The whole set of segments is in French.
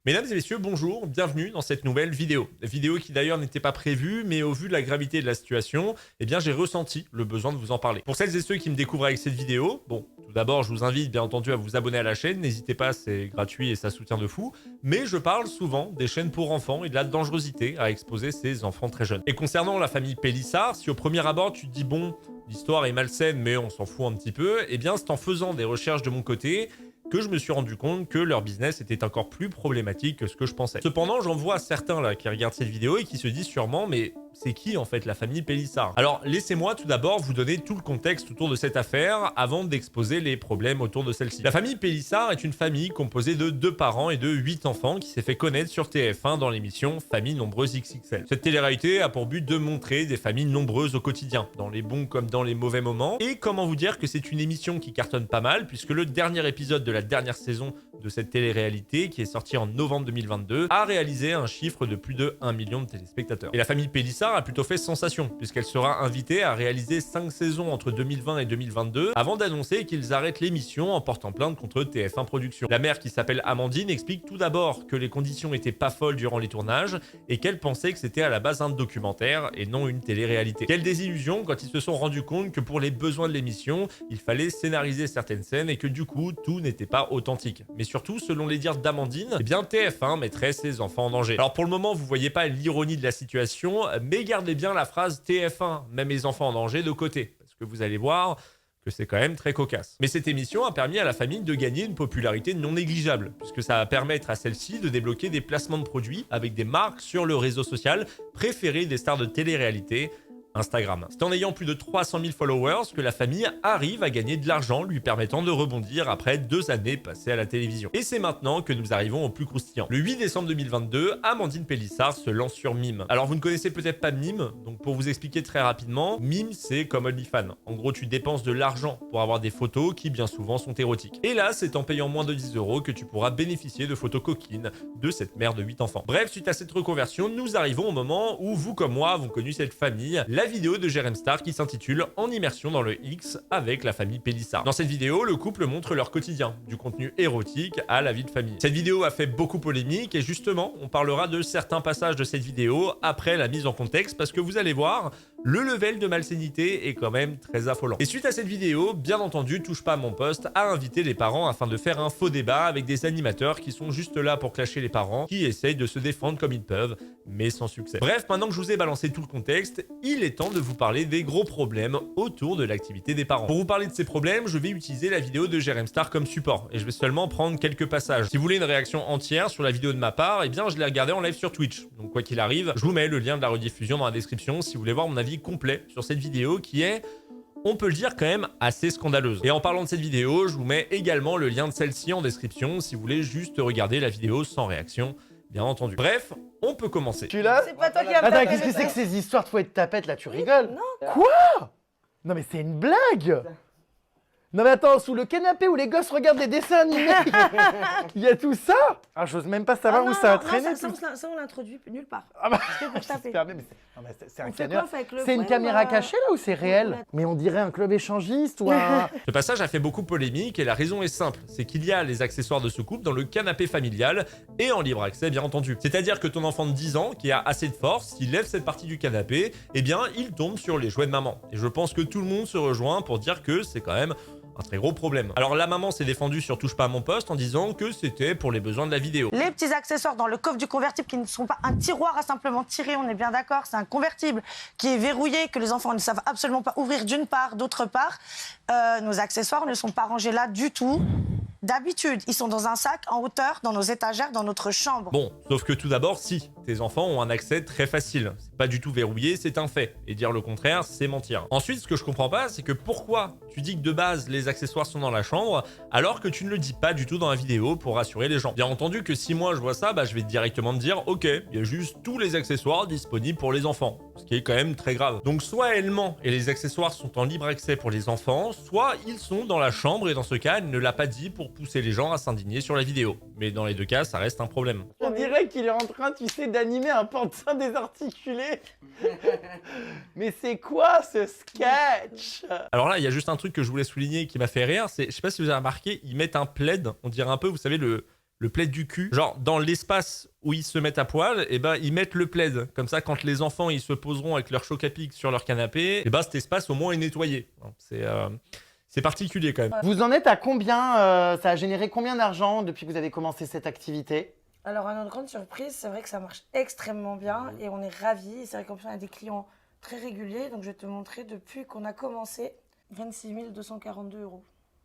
Mesdames et messieurs, bonjour, bienvenue dans cette nouvelle vidéo. Vidéo qui d'ailleurs n'était pas prévue, mais au vu de la gravité de la situation, eh bien j'ai ressenti le besoin de vous en parler. Pour celles et ceux qui me découvrent avec cette vidéo, bon, tout d'abord je vous invite bien entendu à vous abonner à la chaîne, n'hésitez pas, c'est gratuit et ça soutient de fou, mais je parle souvent des chaînes pour enfants et de la dangerosité à exposer ces enfants très jeunes. Et concernant la famille Pélissard, si au premier abord tu te dis bon, l'histoire est malsaine mais on s'en fout un petit peu, eh bien c'est en faisant des recherches de mon côté que je me suis rendu compte que leur business était encore plus problématique que ce que je pensais. Cependant, j'en vois certains là qui regardent cette vidéo et qui se disent sûrement mais c'est qui en fait la famille Pélissard? Alors laissez-moi tout d'abord vous donner tout le contexte autour de cette affaire avant d'exposer les problèmes autour de celle-ci. La famille Pélissard est une famille composée de 2 parents et de 8 enfants qui s'est fait connaître sur TF1 dans l'émission Famille nombreuse XXL. Cette télé-réalité a pour but de montrer des familles nombreuses au quotidien, dans les bons comme dans les mauvais moments. Et comment vous dire que c'est une émission qui cartonne pas mal puisque le dernier épisode de la dernière saison de cette télé-réalité, qui est sortie en novembre 2022, a réalisé un chiffre de plus de 1 million de téléspectateurs. Et la famille Pélissard a plutôt fait sensation, puisqu'elle sera invitée à réaliser 5 saisons entre 2020 et 2022, avant d'annoncer qu'ils arrêtent l'émission en portant plainte contre TF1 Productions. La mère, qui s'appelle Amandine, explique tout d'abord que les conditions étaient pas folles durant les tournages, et qu'elle pensait que c'était à la base un documentaire, et non une télé-réalité. Quelle désillusion quand ils se sont rendus compte que pour les besoins de l'émission, il fallait scénariser certaines scènes, et que du coup, tout n'était pas authentique. Mais surtout, selon les dires d'Amandine, eh bien TF1 mettrait ses enfants en danger. Alors pour le moment, vous voyez pas l'ironie de la situation, mais gardez bien la phrase TF1 met mes enfants en danger de côté, parce que vous allez voir que c'est quand même très cocasse. Mais cette émission a permis à la famille de gagner une popularité non négligeable, puisque ça va permettre à celle-ci de débloquer des placements de produits avec des marques sur le réseau social préféré des stars de télé-réalité, Instagram. C'est en ayant plus de 300 000 followers que la famille arrive à gagner de l'argent, lui permettant de rebondir après 2 années passées à la télévision. Et c'est maintenant que nous arrivons au plus croustillant. Le 8 décembre 2022, Amandine Pélissard se lance sur Mime. Alors vous ne connaissez peut-être pas Mime, donc pour vous expliquer très rapidement, Mime c'est comme OnlyFans. En gros, tu dépenses de l'argent pour avoir des photos qui bien souvent sont érotiques. Et là, c'est en payant moins de 10 € que tu pourras bénéficier de photos coquines de cette mère de 8 enfants. Bref, suite à cette reconversion, nous arrivons au moment où vous comme moi avons connu cette famille, la vidéo de Jérém Star qui s'intitule En immersion dans le X avec la famille Pélissard. Dans cette vidéo, le couple montre leur quotidien, du contenu érotique à la vie de famille. Cette vidéo a fait beaucoup polémique et justement, on parlera de certains passages de cette vidéo après la mise en contexte parce que vous allez voir, le level de malsénité est quand même très affolant. Et suite à cette vidéo, bien entendu, Touche pas à mon poste a invité les parents afin de faire un faux débat avec des animateurs qui sont juste là pour clasher les parents, qui essayent de se défendre comme ils peuvent, mais sans succès. Bref, maintenant que je vous ai balancé tout le contexte, il est temps de vous parler des gros problèmes autour de l'activité des parents. Pour vous parler de ces problèmes, je vais utiliser la vidéo de Jérém Star comme support, et je vais seulement prendre quelques passages. Si vous voulez une réaction entière sur la vidéo de ma part, eh bien je l'ai regardée en live sur Twitch. Donc quoi qu'il arrive, je vous mets le lien de la rediffusion dans la description si vous voulez voir mon avis complet sur cette vidéo qui est, on peut le dire, quand même assez scandaleuse. Et en parlant de cette vidéo, je vous mets également le lien de celle-ci en description si vous voulez juste regarder la vidéo sans réaction, bien entendu. Bref, on peut commencer. Tu l'as? C'est pas toi qui as Attends, fait qu'est-ce que c'est que ces histoires de fouet de tapette là? Tu rigoles? Non. Quoi? Non mais c'est une blague! Non mais attends, sous le canapé où les gosses regardent des dessins animés, il y a tout ça? Ah, j'ose même pas savoir où ça a traîné. Ça, on l'introduit nulle part. Ah bah, C'était pour taper. j'espère bien, mais non, mais c'est un On fait caméra. quoi, on fait avec le C'est une fouet, caméra ou, cachée là ou c'est réel? Mais on dirait un club échangiste ou un... Ce passage a fait beaucoup polémique et la raison est simple, c'est qu'il y a les accessoires de ce couple dans le canapé familial et en libre accès bien entendu. C'est-à-dire que ton enfant de 10 ans qui a assez de force, s'il lève cette partie du canapé, eh bien il tombe sur les jouets de maman. Et je pense que tout le monde se rejoint pour dire que c'est quand même un très gros problème. Alors la maman s'est défendue sur Touche pas à mon poste en disant que c'était pour les besoins de la vidéo. Les petits accessoires dans le coffre du convertible qui ne sont pas un tiroir à simplement tirer, on est bien d'accord, c'est un convertible qui est verrouillé, que les enfants ne savent absolument pas ouvrir d'une part, d'autre part. Nos accessoires ne sont pas rangés là du tout. D'habitude, ils sont dans un sac en hauteur, dans nos étagères, dans notre chambre. Bon, sauf que tout d'abord, si, tes enfants ont un accès très facile. C'est pas du tout verrouillé, c'est un fait. Et dire le contraire, c'est mentir. Ensuite, ce que je comprends pas, c'est que pourquoi tu dis que de base, les accessoires sont dans la chambre, alors que tu ne le dis pas du tout dans la vidéo pour rassurer les gens. Bien entendu que si moi je vois ça, bah, je vais directement te dire, ok, il y a juste tous les accessoires disponibles pour les enfants. Ce qui est quand même très grave. Donc soit elle ment et les accessoires sont en libre accès pour les enfants, soit ils sont dans la chambre et dans ce cas, elle ne l'a pas dit pour pousser les gens à s'indigner sur la vidéo. Mais dans les deux cas, ça reste un problème. On dirait qu'il est en train, tu sais, d'animer un pantin désarticulé. Mais c'est quoi ce sketch? Alors là, il y a juste un truc que je voulais souligner qui m'a fait rire, c'est, je sais pas si vous avez remarqué, ils mettent un plaid, on dirait un peu, vous savez, le le plaid du cul. Genre, dans l'espace où ils se mettent à poil, et ben ils mettent le plaid. Comme ça, quand les enfants ils se poseront avec leur choc à pic sur leur canapé, et ben cet espace au moins est nettoyé. C'est particulier quand même. Vous en êtes à combien ça a généré combien d'argent depuis que vous avez commencé cette activité? Alors, à notre grande surprise, c'est vrai que ça marche extrêmement bien et on est ravis. C'est vrai qu'en plus, on a des clients très réguliers. Donc, je vais te montrer depuis qu'on a commencé 26 242 €.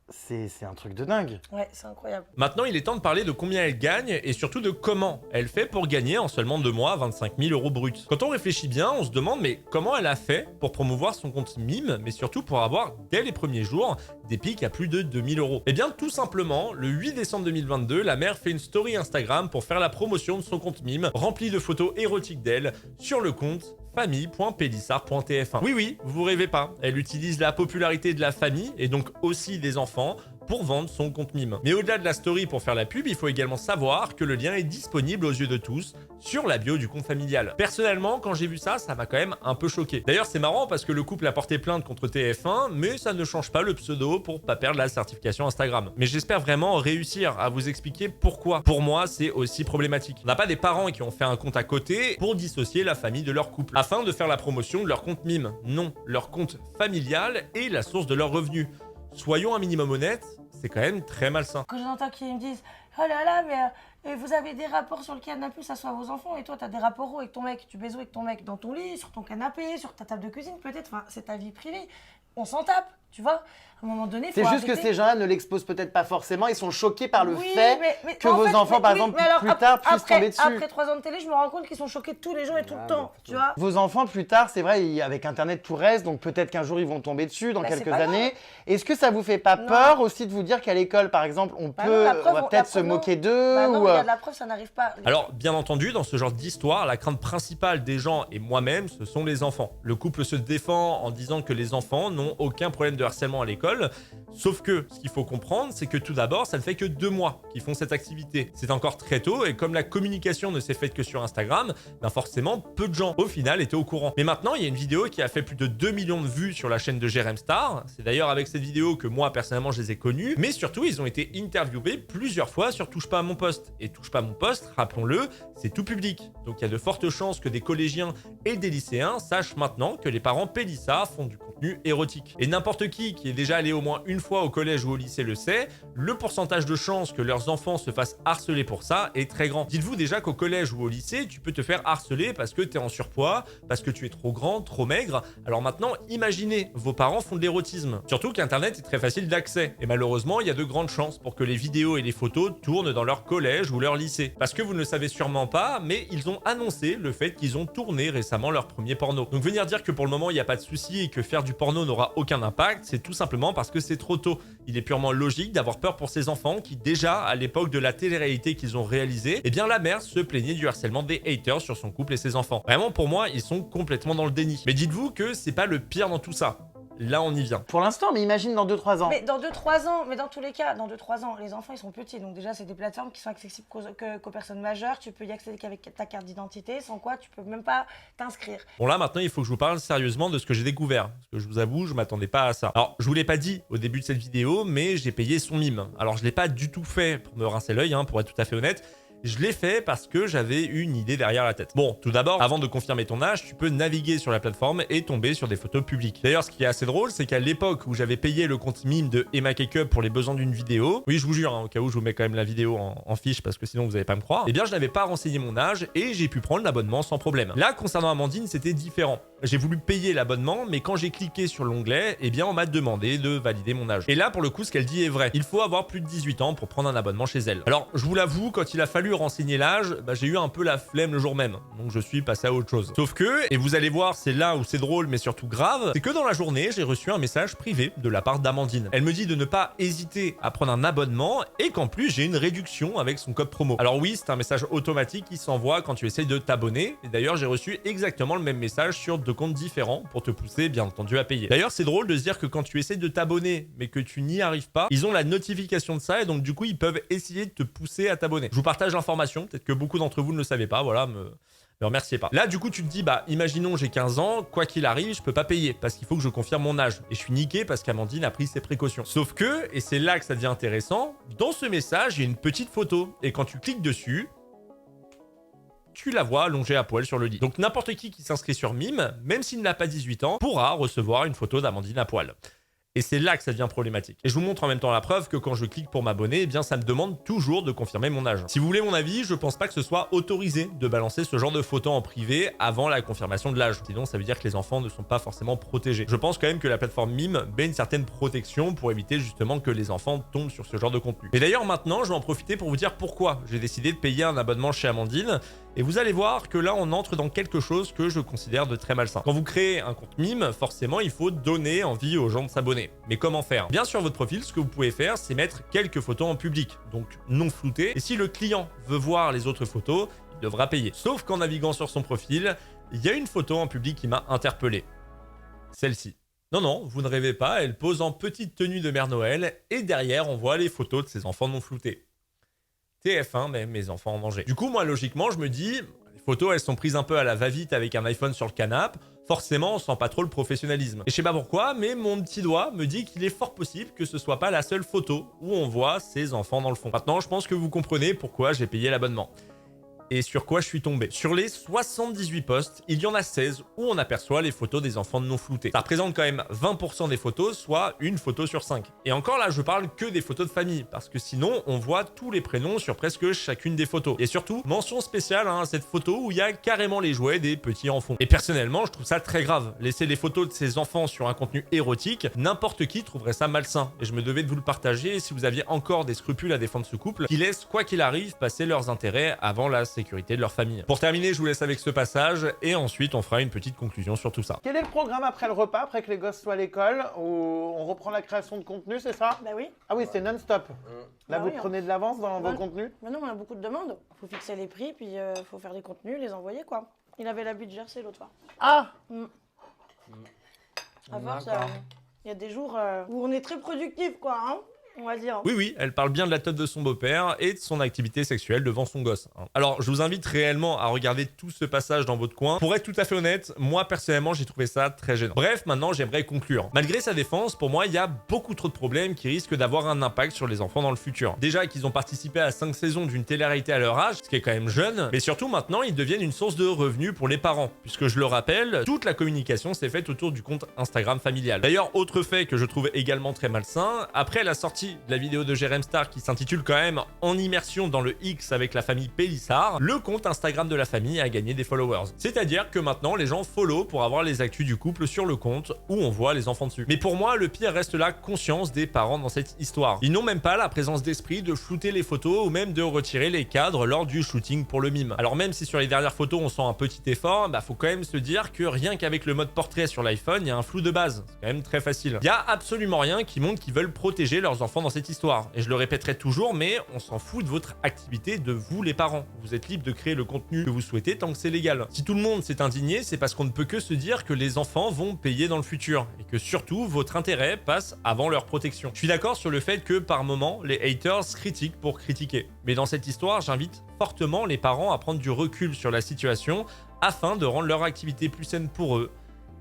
C'est un truc de dingue. Ouais, c'est incroyable. Maintenant, il est temps de parler de combien elle gagne et surtout de comment elle fait pour gagner en seulement 2 mois 25 000 € bruts. Quand on réfléchit bien, on se demande mais comment elle a fait pour promouvoir son compte mime, mais surtout pour avoir, dès les premiers jours, des pics à plus de 2000 €. Eh bien, tout simplement, le 8 décembre 2022, la mère fait une story Instagram pour faire la promotion de son compte mime, rempli de photos érotiques d'elle, sur le compte famille.pelissard.tf1. Oui, vous rêvez pas. Elle utilise la popularité de la famille et donc aussi des enfants pour vendre son compte mime. Mais au-delà de la story pour faire la pub, il faut également savoir que le lien est disponible aux yeux de tous sur la bio du compte familial. Personnellement, quand j'ai vu ça, ça m'a quand même un peu choqué. D'ailleurs, c'est marrant parce que le couple a porté plainte contre TF1, mais ça ne change pas le pseudo pour pas perdre la certification Instagram. Mais j'espère vraiment réussir à vous expliquer pourquoi. Pour moi, c'est aussi problématique. On n'a pas des parents qui ont fait un compte à côté pour dissocier la famille de leur couple, afin de faire la promotion de leur compte mime. Non, leur compte familial est la source de leurs revenus. Soyons un minimum honnêtes, c'est quand même très malsain. Quand j'entends qu'ils me disent « Oh là là, mais vous avez des rapports sur le canapé, ça soit vos enfants, et toi, t'as des rapports où avec ton mec? Tu baises où avec ton mec? Dans ton lit, sur ton canapé, sur ta table de cuisine peut-être? Enfin, c'est ta vie privée. On s'en tape, tu vois? À un moment donné, faut C'est juste arrêter. que ces gens-là ne l'exposent peut-être pas forcément, ils sont choqués par le Oui, fait mais que en vos fait, enfants, par exemple, mais alors, plus tard, puissent tomber dessus. Après 3 ans de télé, je me rends compte qu'ils sont choqués tous les jours et tout le temps, tu vois? Vos enfants, plus tard, c'est vrai, avec Internet, tout reste, donc peut-être qu'un jour, ils vont tomber dessus dans Bah, c'est quelques pas années. Est-ce que ça vous fait pas Non. peur aussi de vous dire qu'à l'école, par exemple, on Bah non, la preuve, va la peut-être se preuve, non. moquer d'eux Bah non, ou, regarde, la preuve, ça n'arrive pas. Alors, bien entendu, dans ce genre d'histoire, la crainte principale des gens et moi-même, ce sont les enfants. Le couple se défend en disant que les enfants n'ont aucun problème de harcèlement à l'école, sauf que ce qu'il faut comprendre, c'est que tout d'abord, ça ne fait que 2 mois qu'ils font cette activité. C'est encore très tôt et comme la communication ne s'est faite que sur Instagram, ben forcément, peu de gens, au final, étaient au courant. Mais maintenant, il y a une vidéo qui a fait plus de 2 millions de vues sur la chaîne de Jérém Star. C'est d'ailleurs avec cette vidéo que moi, personnellement, je les ai connus. Mais surtout, ils ont été interviewés plusieurs fois sur Touche pas à mon poste. Et Touche pas à mon poste, rappelons-le, c'est tout public. Donc il y a de fortes chances que des collégiens et des lycéens sachent maintenant que les parents Pélissard font du contenu érotique. Et n'importe qui est déjà allé au moins une fois au collège ou au lycée le sait, le pourcentage de chances que leurs enfants se fassent harceler pour ça est très grand. Dites-vous déjà qu'au collège ou au lycée, tu peux te faire harceler parce que tu es en surpoids, parce que tu es trop grand, trop maigre. Alors maintenant, imaginez, vos parents font de l'érotisme. Surtout qu'Internet est très facile d'accès. Et malheureusement, il y a de grandes chances pour que les vidéos et les photos tournent dans leur collège ou leur lycée. Parce que vous ne le savez sûrement pas, mais ils ont annoncé le fait qu'ils ont tourné récemment leur premier porno. Donc venir dire que pour le moment, il n'y a pas de souci et que faire du porno n'aura aucun impact, c'est tout simplement parce que c'est trop tôt. Il est purement logique d'avoir peur pour ces enfants qui, déjà, à l'époque de la télé-réalité qu'ils ont réalisée, eh bien la mère se plaignait du harcèlement des haters sur son couple et ses enfants. Vraiment, pour moi, ils sont complètement dans le déni. Mais dites-vous que c'est pas le pire dans tout ça. Là, on y vient. Pour l'instant, mais imagine dans 2-3 ans. Mais dans 2-3 ans, mais dans tous les cas, dans 2-3 ans, les enfants ils sont petits, donc déjà c'est des plateformes qui sont accessibles qu'aux personnes majeures, tu peux y accéder qu'avec ta carte d'identité, sans quoi tu peux même pas t'inscrire. Bon là maintenant il faut que je vous parle sérieusement de ce que j'ai découvert, parce que je vous avoue je m'attendais pas à ça. Alors je vous l'ai pas dit au début de cette vidéo, mais j'ai payé son mime. Alors je l'ai pas du tout fait pour me rincer l'œil, pour être tout à fait honnête. Je l'ai fait parce que j'avais une idée derrière la tête. Bon, tout d'abord, avant de confirmer ton âge, tu peux naviguer sur la plateforme et tomber sur des photos publiques. D'ailleurs, ce qui est assez drôle, c'est qu'à l'époque où j'avais payé le compte mime de Emma Cakeup pour les besoins d'une vidéo, oui, je vous jure, au cas où je vous mets quand même la vidéo en fiche parce que sinon vous n'allez pas me croire, eh bien, je n'avais pas renseigné mon âge et j'ai pu prendre l'abonnement sans problème. Là, concernant Amandine, c'était différent. J'ai voulu payer l'abonnement, mais quand j'ai cliqué sur l'onglet, eh bien, on m'a demandé de valider mon âge. Et là, pour le coup, ce qu'elle dit est vrai. Il faut avoir plus de 18 ans pour prendre un abonnement chez elle. Alors, je vous l'avoue, quand il a fallu renseigner l'âge, j'ai eu un peu la flemme le jour même. Donc, je suis passé à autre chose. Sauf que, et vous allez voir, c'est là où c'est drôle, mais surtout grave, c'est que dans la journée, j'ai reçu un message privé de la part d'Amandine. Elle me dit de ne pas hésiter à prendre un abonnement et qu'en plus, j'ai une réduction avec son code promo. Alors oui, c'est un message automatique qui s'envoie quand tu essayes de t'abonner. Et d'ailleurs, j'ai reçu exactement le même message sur 2 comptes différents pour te pousser, bien entendu, à payer. D'ailleurs, c'est drôle de se dire que quand tu essayes de t'abonner, mais que tu n'y arrives pas, ils ont la notification de ça et donc du coup, ils peuvent essayer de te pousser à t'abonner. Je vous partage l'information, peut-être que beaucoup d'entre vous ne le savaient pas, voilà, Me remerciez pas. Là, du coup, tu te dis, bah, imaginons j'ai 15 ans, quoi qu'il arrive, je peux pas payer parce qu'il faut que je confirme mon âge. Et je suis niqué parce qu'Amandine a pris ses précautions. Sauf que, et c'est là que ça devient intéressant, dans ce message, il y a une petite photo. Et quand tu cliques dessus, tu la vois allongée à poil sur le lit. Donc n'importe qui s'inscrit sur Mime, même s'il n'a pas 18 ans, pourra recevoir une photo d'Amandine à poil. Et c'est là que ça devient problématique. Et je vous montre en même temps la preuve que quand je clique pour m'abonner, eh bien ça me demande toujours de confirmer mon âge. Si vous voulez mon avis, je pense pas que ce soit autorisé de balancer ce genre de photos en privé avant la confirmation de l'âge. Sinon, ça veut dire que les enfants ne sont pas forcément protégés. Je pense quand même que la plateforme Mime met une certaine protection pour éviter justement que les enfants tombent sur ce genre de contenu. Et d'ailleurs maintenant, je vais en profiter pour vous dire pourquoi j'ai décidé de payer un abonnement chez Amandine. Et vous allez voir que là, on entre dans quelque chose que je considère de très malsain. Quand vous créez un compte Mime, forcément, il faut donner envie aux gens de s'abonner. Mais comment faire? Bien sur votre profil, ce que vous pouvez faire, c'est mettre quelques photos en public, donc non floutées. Et si le client veut voir les autres photos, il devra payer. Sauf qu'en naviguant sur son profil, il y a une photo en public qui m'a interpellé. Celle-ci. Non, vous ne rêvez pas, elle pose en petite tenue de Mère Noël, et derrière, on voit les photos de ses enfants non floutés. TF1, mais mes enfants en danger. Du coup, moi, logiquement, je me dis, les photos, elles sont prises un peu à la va-vite avec un iPhone sur le canapé. Forcément, on sent pas trop le professionnalisme. Et je sais pas pourquoi, mais mon petit doigt me dit qu'il est fort possible que ce soit pas la seule photo où on voit ses enfants dans le fond. Maintenant, je pense que vous comprenez pourquoi j'ai payé l'abonnement. Et sur quoi je suis tombé? Sur les 78 posts, il y en a 16 où on aperçoit les photos des enfants non floutés. Ça représente quand même 20% des photos, soit une photo sur 5. Et encore là, je parle que des photos de famille, parce que sinon, on voit tous les prénoms sur presque chacune des photos. Et surtout, mention spéciale à cette photo où il y a carrément les jouets des petits en fond. Et personnellement, je trouve ça très grave. Laisser les photos de ces enfants sur un contenu érotique, n'importe qui trouverait ça malsain. Et je me devais de vous le partager si vous aviez encore des scrupules à défendre ce couple, qui laissent, quoi qu'il arrive, passer leurs intérêts avant la sécurité de leur famille. Pour terminer, je vous laisse avec ce passage et ensuite on fera une petite conclusion sur tout ça. Quel est le programme après le repas, après que les gosses soient à l'école, où on reprend la création de contenu, c'est ça? Bah oui. Ah oui, c'est non-stop. Là, Bah vous oui, prenez de l'avance dans vos contenus? Maintenant, on a beaucoup de demandes. Il faut fixer les prix, puis il faut faire des contenus, les envoyer, quoi. Il avait l'habit de Jersey l'autre fois. Ah! À force, il y a des jours où on est très productif, quoi, hein, on va dire. Oui, elle parle bien de la teuf de son beau-père et de son activité sexuelle devant son gosse. Alors, je vous invite réellement à regarder tout ce passage dans votre coin. Pour être tout à fait honnête, moi, personnellement, j'ai trouvé ça très gênant. Bref, maintenant, j'aimerais conclure. Malgré sa défense, pour moi, il y a beaucoup trop de problèmes qui risquent d'avoir un impact sur les enfants dans le futur. Déjà qu'ils ont participé à 5 saisons d'une télé-réalité à leur âge, ce qui est quand même jeune, mais surtout maintenant, ils deviennent une source de revenus pour les parents. Puisque je le rappelle, toute la communication s'est faite autour du compte Instagram familial. D'ailleurs, autre fait que je trouve également très malsain, après la sortie de la vidéo de Jérém Star qui s'intitule quand même En immersion dans le X avec la famille Pélissard, le compte Instagram de la famille a gagné des followers. C'est-à-dire que maintenant les gens follow pour avoir les actus du couple sur le compte où on voit les enfants dessus. Mais pour moi, le pire reste la conscience des parents dans cette histoire. Ils n'ont même pas la présence d'esprit de flouter les photos ou même de retirer les cadres lors du shooting pour le mime. Alors même si sur les dernières photos on sent un petit effort, faut quand même se dire que rien qu'avec le mode portrait sur l'iPhone, il y a un flou de base. C'est quand même très facile. Il y a absolument rien qui montre qu'ils veulent protéger leurs enfants dans cette histoire. Et je le répéterai toujours, mais on s'en fout de votre activité, de vous les parents. Vous êtes libre de créer le contenu que vous souhaitez tant que c'est légal. Si tout le monde s'est indigné, c'est parce qu'on ne peut que se dire que les enfants vont payer dans le futur et que surtout votre intérêt passe avant leur protection. Je suis d'accord sur le fait que par moment, les haters critiquent pour critiquer. Mais dans cette histoire, j'invite fortement les parents à prendre du recul sur la situation afin de rendre leur activité plus saine pour eux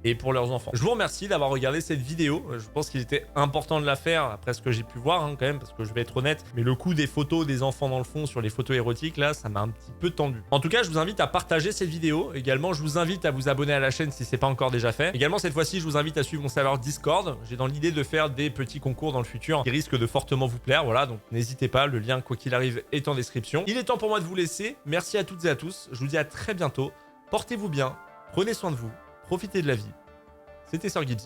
et pour leurs enfants. Je vous remercie d'avoir regardé cette vidéo. Je pense qu'il était important de la faire après ce que j'ai pu voir quand même, parce que je vais être honnête, mais le coup des photos des enfants dans le fond sur les photos érotiques, là, ça m'a un petit peu tendu. En tout cas, je vous invite à partager cette vidéo. Également, je vous invite à vous abonner à la chaîne si c'est pas encore déjà fait. Également, cette fois-ci, je vous invite à suivre mon serveur Discord. J'ai dans l'idée de faire des petits concours dans le futur qui risquent de fortement vous plaire. Voilà, donc n'hésitez pas, le lien, quoi qu'il arrive, est en description. Il est temps pour moi de vous laisser. Merci à toutes et à tous. Je vous dis à très bientôt. Portez-vous bien, prenez soin de vous, profitez de la vie. C'était Sir Gibbsy.